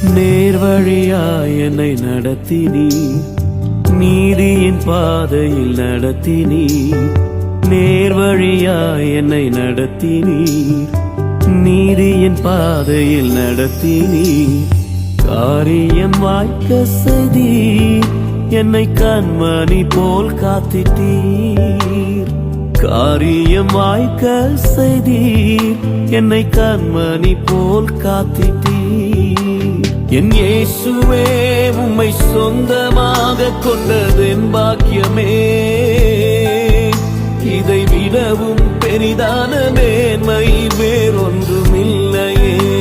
நேர்வழியாய் என்னை நடத்தினீர், நீதியின் பாதையில் நடத்தினீர். நேர்வழியாய் என்னை நடத்தினீர், நீதியின் பாதையில் நடத்தினீர். காரியம் வாய்க்க செய்தீர், என்னை கண்மணி போல் காத்திட்டீர். காரியம் வாய்க்க செய்தீர், என்னை கண்மணி போல் காத்திட்டீர். என் இயேசுவே, உம்மை சொந்தமாக கொண்டதென் பாக்கியமே. இதை விடவும் பெரிதான மேன்மை வேறொன்றுமில்லையே.